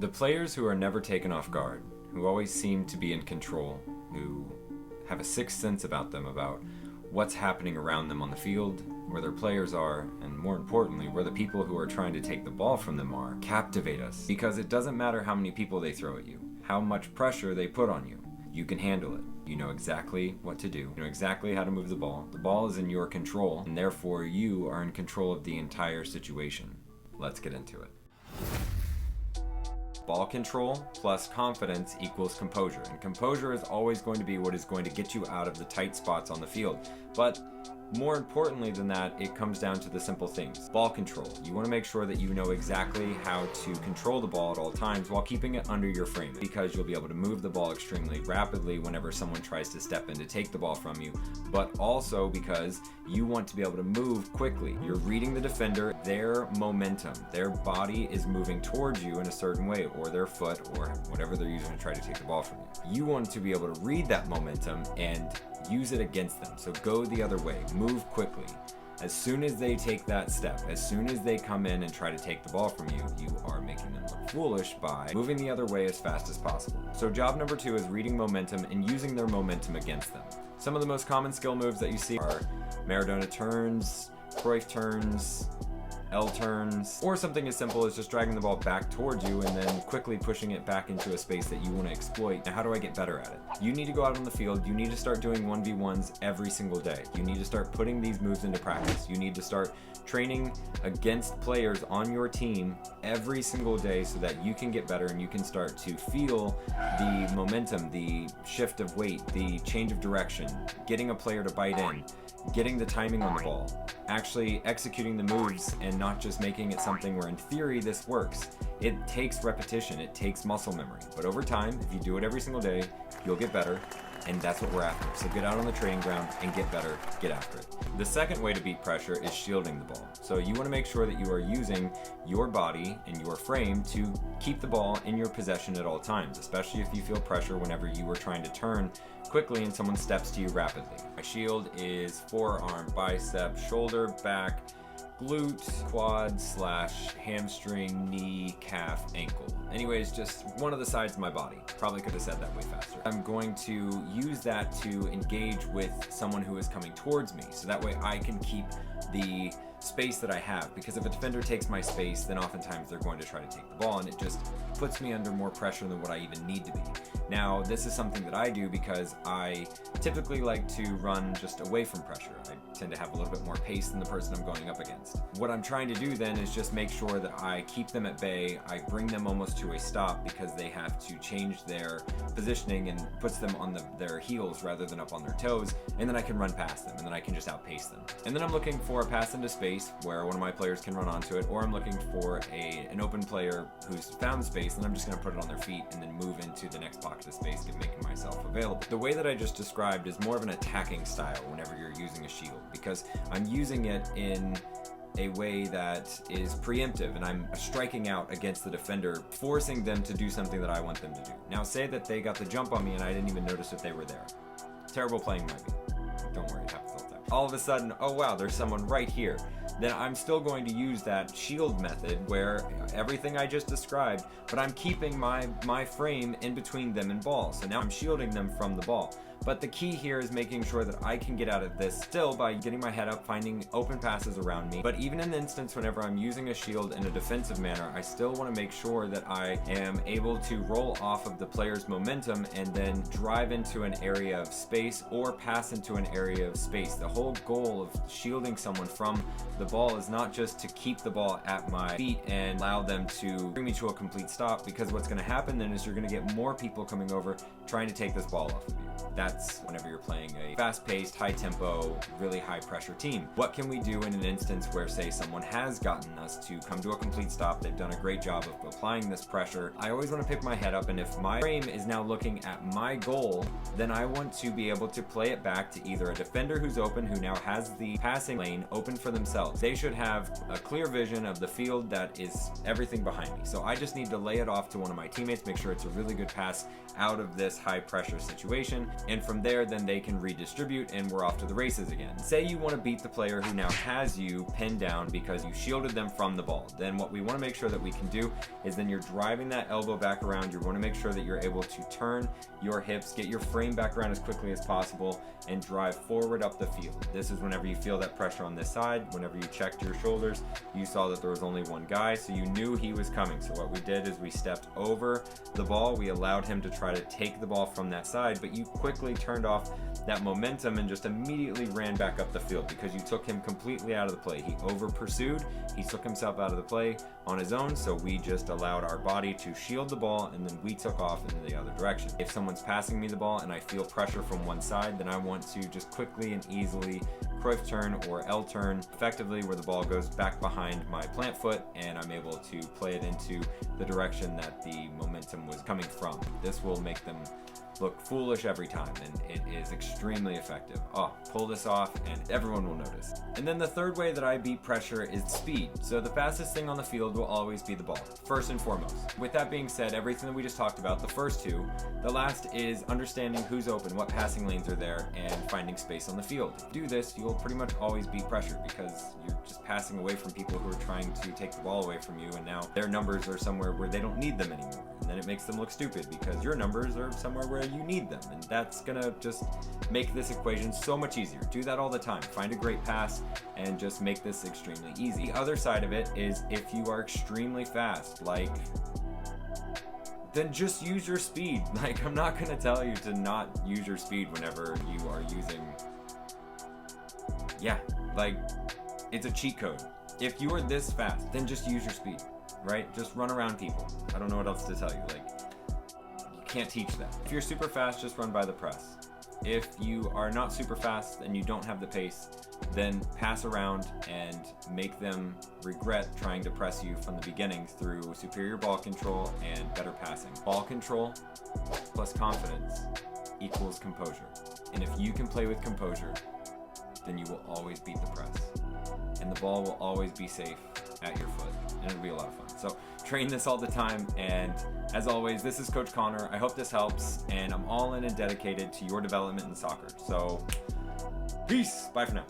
The players who are never taken off guard, who always seem to be in control, who have a sixth sense about them, about what's happening around them on the field, where their players are, and more importantly, where the people who are trying to take the ball from them are, captivate us. Because it doesn't matter how many people they throw at you, how much pressure they put on you. You can handle it. You know exactly what to do. You know exactly how to move the ball. The ball is in your control, and therefore you are in control of the entire situation. Let's get into it. Ball control plus confidence equals composure. And composure is always going to be what is going to get you out of the tight spots on the field. But more importantly than that, it comes down to the simple things. Ball control. You want to make sure that you know exactly how to control the ball at all times while keeping it under your frame, because you'll be able to move the ball extremely rapidly whenever someone tries to step in to take the ball from you, but also because you want to be able to move quickly. You're reading the defender, their momentum, their body is moving towards you in a certain way, or their foot, or whatever they're using to try to take the ball from you. You want to be able to read that momentum and use it against them. So go the other way, move quickly. As soon as they take that step, as soon as they come in and try to take the ball from you, you are making them look foolish by moving the other way as fast as possible. So job number 2 is reading momentum and using their momentum against them. Some of the most common skill moves that you see are Maradona turns, Cruyff turns, L turns, or something as simple as just dragging the ball back towards you and then quickly pushing it back into a space that you want to exploit. Now, how do I get better at it? You need to go out on the field. You need to start doing 1v1s every single day. You need to start putting these moves into practice. You need to start training against players on your team every single day so that you can get better and you can start to feel the momentum, the shift of weight, the change of direction, getting a player to bite in, getting the timing on the ball, actually executing the moves and not just making it something where in theory this works. It takes repetition, it takes muscle memory, but over time, if you do it every single day, you'll get better, and that's what we're after. So get out on the training ground and get better, get after it. The second way to beat pressure is shielding the ball. So you want to make sure that you are using your body and your frame to keep the ball in your possession at all times, especially if you feel pressure whenever you are trying to turn quickly and someone steps to you rapidly. My shield is forearm, bicep, shoulder, back, glute, quad / hamstring, knee, calf, ankle. Anyways, just one of the sides of my body. Probably could have said that way faster. I'm going to use that to engage with someone who is coming towards me, so that way I can keep the space that I have, because if a defender takes my space, then oftentimes they're going to try to take the ball, and it just puts me under more pressure than what I even need to be. Now, this is something that I do because I typically like to run just away from pressure. I tend to have a little bit more pace than the person I'm going up against. What I'm trying to do then is just make sure that I keep them at bay. I bring them almost to a stop because they have to change their positioning and puts them on their heels rather than up on their toes, and then I can run past them, and then I can just outpace them. And then I'm looking for a pass into space where one of my players can run onto it, or I'm looking for an open player who's found space, and I'm just going to put it on their feet and then move into the next pocket of space, making myself available. The way that I just described is more of an attacking style whenever you're using a shield, because I'm using it in a way that is preemptive, and I'm striking out against the defender, forcing them to do something that I want them to do. Now, say that they got the jump on me and I didn't even notice that they were there. Terrible playing might be. Don't worry, it happens all the time. All of a sudden, oh wow, there's someone right here. Then I'm still going to use that shield method where everything I just described, but I'm keeping my frame in between them and ball. So now I'm shielding them from the ball. But the key here is making sure that I can get out of this still by getting my head up, finding open passes around me. But even in the instance whenever I'm using a shield in a defensive manner, I still want to make sure that I am able to roll off of the player's momentum and then drive into an area of space or pass into an area of space. The whole goal of shielding someone from the ball is not just to keep the ball at my feet and allow them to bring me to a complete stop, because what's going to happen then is you're going to get more people coming over trying to take this ball off of you. That's whenever you're playing a fast-paced, high-tempo, really high-pressure team. What can we do in an instance where, say, someone has gotten us to come to a complete stop, they've done a great job of applying this pressure? I always want to pick my head up, and if my frame is now looking at my goal, then I want to be able to play it back to either a defender who's open, who now has the passing lane open for themselves. They should have a clear vision of the field that is everything behind me. So I just need to lay it off to one of my teammates, make sure it's a really good pass out of this high-pressure situation, and And from there, then they can redistribute and we're off to the races again. Say you want to beat the player who now has you pinned down because you shielded them from the ball. Then what we want to make sure that we can do is then you're driving that elbow back around. You want to make sure that you're able to turn your hips, get your frame back around as quickly as possible, and drive forward up the field. This is whenever you feel that pressure on this side. Whenever you checked your shoulders, you saw that there was only one guy, so you knew he was coming. So what we did is we stepped over the ball. We allowed him to try to take the ball from that side, but you quickly turned off that momentum and just immediately ran back up the field because you took him completely out of the play. He over pursued, he took himself out of the play on his own, so we just allowed our body to shield the ball and then we took off in the other direction. If someone's passing me the ball and I feel pressure from one side, then I want to just quickly and easily Cruyff turn or L turn effectively where the ball goes back behind my plant foot and I'm able to play it into the direction that the momentum was coming from. This will make them look foolish every time, and it is extremely effective. Pull this off and everyone will notice. And then the third way that I beat pressure is speed. So the fastest thing on the field will always be the ball, first and foremost. With that being said, everything that we just talked about, the first two, the last is understanding who's open, what passing lanes are there, and finding space on the field. If you do this, you'll pretty much always beat pressure because you're just passing away from people who are trying to take the ball away from you, and now their numbers are somewhere where they don't need them anymore. And then it makes them look stupid because your numbers are somewhere where you need them, and that's gonna just make this equation so much easier. Do that all the time. Find a great pass and just make this extremely easy. The other side of it is if you are extremely fast, then just use your speed. I'm not gonna tell you to not use your speed whenever you are using, it's a cheat code. If you are this fast, then just use your speed, right? Just run around people. I don't know what else to tell you. You can't teach that. If you're super fast, just run by the press. If you are not super fast and you don't have the pace, then pass around and make them regret trying to press you from the beginning through superior ball control and better passing. Ball control plus confidence equals composure. And if you can play with composure, then you will always beat the press. And the ball will always be safe at your foot. And it'll be a lot of fun. So train this all the time. And as always, this is Coach Connor. I hope this helps. And I'm all in and dedicated to your development in soccer. So peace. Bye for now.